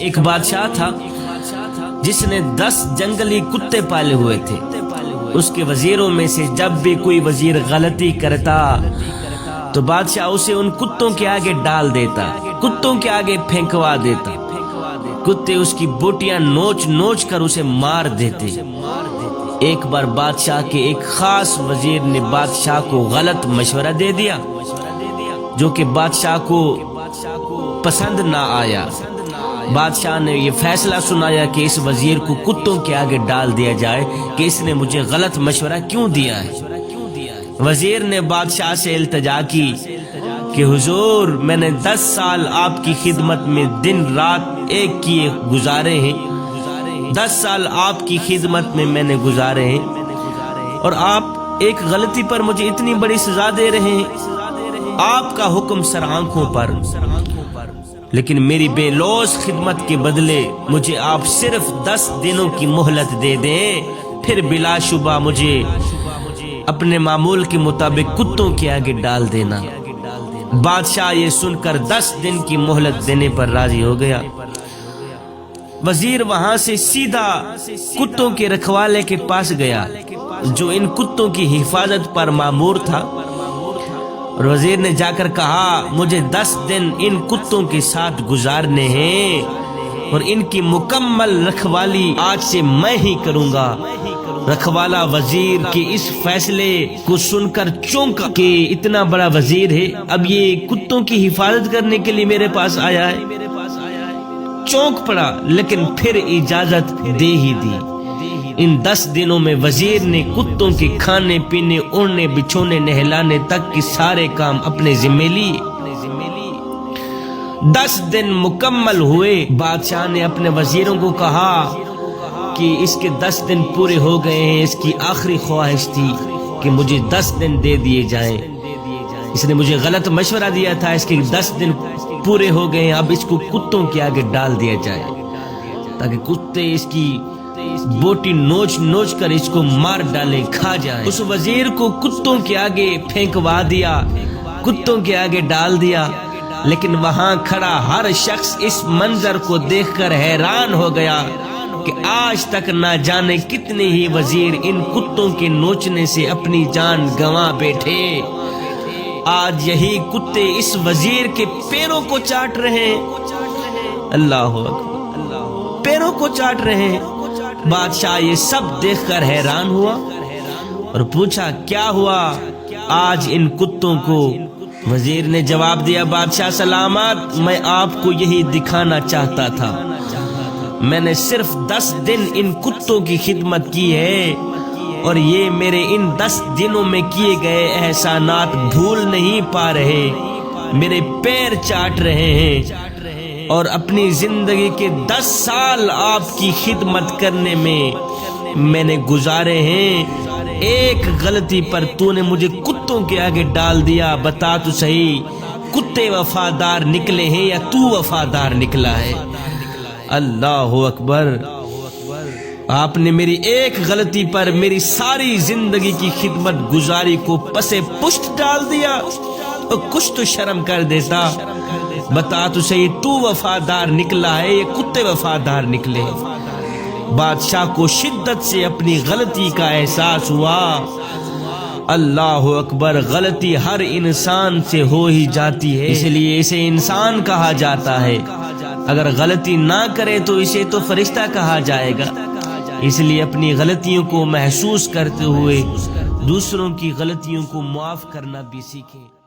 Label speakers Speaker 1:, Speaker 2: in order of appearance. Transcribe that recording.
Speaker 1: ایک بادشاہ تھا جس نے 10 جنگلی کتے پالے ہوئے تھے۔ اس کے وزیروں میں سے جب بھی کوئی وزیر غلطی کرتا تو بادشاہ اسے ان کتوں کے آگے ڈال دیتا، کتوں کے آگے پھینکوا دیتا۔ کتے اس کی بوٹیاں نوچ نوچ کر اسے مار دیتے۔ ایک بار بادشاہ کے ایک خاص وزیر نے بادشاہ کو غلط مشورہ دے دیا جو کہ بادشاہ کو پسند نہ آیا۔ بادشاہ نے یہ فیصلہ سنایا کہ اس وزیر کو کتوں کے آگے ڈال دیا جائے کہ اس نے مجھے غلط مشورہ کیوں دیا ہے۔ وزیر نے بادشاہ سے التجا کی کہ حضور، میں نے 10 سال آپ کی خدمت میں دن رات ایک کیے گزارے ہیں، 10 سال آپ کی خدمت میں نے گزارے ہیں، اور آپ ایک غلطی پر مجھے اتنی بڑی سزا دے رہے ہیں۔ آپ کا حکم سر آنکھوں پر، لیکن میری بے لوث خدمت کے بدلے مجھے آپ صرف 10 دنوں کی مہلت دے دیں، پھر بلا شبہ مجھے اپنے معمول کے مطابق کتوں کے آگے ڈال دینا۔ بادشاہ یہ سن کر 10 دن کی مہلت دینے پر راضی ہو گیا۔ وزیر وہاں سے سیدھا کتوں کے رکھوالے کے پاس گیا جو ان کتوں کی حفاظت پر مامور تھا، اور وزیر نے جا کر کہا، مجھے 10 دن ان کتوں کے ساتھ گزارنے ہیں اور ان کی مکمل رکھوالی آج سے میں ہی کروں گا۔ رکھوالا وزیر کے اس فیصلے کو سن کر چونکا کہ اتنا بڑا وزیر ہے، اب یہ کتوں کی حفاظت کرنے کے لیے میرے پاس آیا ہے۔ چونک پڑا، لیکن پھر اجازت دے ہی دی۔ ان 10 دنوں میں وزیر نے کتوں کے کھانے پینے، اوڑھنے بچھونے، نہلانے تک کے سارے کام اپنے ذمے لیے۔ 10 دن مکمل ہوئے۔ بادشاہ نے اپنے وزیروں کو کہا کہ اس کے 10 دن پورے ہو گئے ہیں، اس کی آخری خواہش تھی کہ مجھے 10 دن دے دیے جائیں۔ اس نے مجھے غلط مشورہ دیا تھا، اس کے 10 دن پورے ہو گئے ہیں، اب اس کو کتوں کے آگے ڈال دیا جائے تاکہ کتے اس کی بوٹی نوچ نوچ کر اس کو مار ڈالیں، کھا جائیں۔ اس وزیر کو کتوں کے آگے پھینکوا دیا، کتوں کے آگے ڈال دیا، لیکن وہاں کھڑا ہر شخص اس منظر کو دیکھ کر حیران ہو گیا کہ آج تک نہ جانے کتنے ہی وزیر ان کتوں کے نوچنے سے اپنی جان گنوا بیٹھے، آج یہی کتے اس وزیر کے پیروں کو چاٹ رہے ہیں۔ اللہ اکبر، پیروں کو چاٹ رہے ہیں۔ بادشاہ یہ سب دیکھ کر حیران ہوا اور پوچھا، کیا ہوا آج ان کتوں کو؟ وزیر نے جواب دیا، بادشاہ سلامت، میں آپ کو یہی دکھانا چاہتا تھا، میں نے صرف 10 دن ان کتوں کی خدمت کی ہے اور یہ میرے ان 10 دنوں میں کیے گئے احسانات بھول نہیں پا رہے، میرے پیر چاٹ رہے ہیں، اور اپنی زندگی کے 10 سال آپ کی خدمت کرنے میں نے گزارے ہیں۔ ایک غلطی پر تو نے مجھے کتوں کے آگے ڈال دیا، بتا تو صحیح، کتے وفادار نکلے ہیں یا تو وفادار نکلا ہے؟ اللہ اکبر، آپ نے میری ایک غلطی پر میری ساری زندگی کی خدمت گزاری کو پسے پشت ڈال دیا، اور کچھ تو شرم کر دیتا، بتا تو صحیح، تو وفادار نکلا ہے یا کتے وفادار نکلے؟ بادشاہ کو شدت سے اپنی غلطی کا احساس ہوا۔ اللہ اکبر، غلطی ہر انسان سے ہو ہی جاتی ہے، اس لیے اسے انسان کہا جاتا ہے، اگر غلطی نہ کرے تو اسے تو فرشتہ کہا جائے گا۔ اس لیے اپنی غلطیوں کو محسوس کرتے ہوئے دوسروں کی غلطیوں کو معاف کرنا بھی سیکھیں۔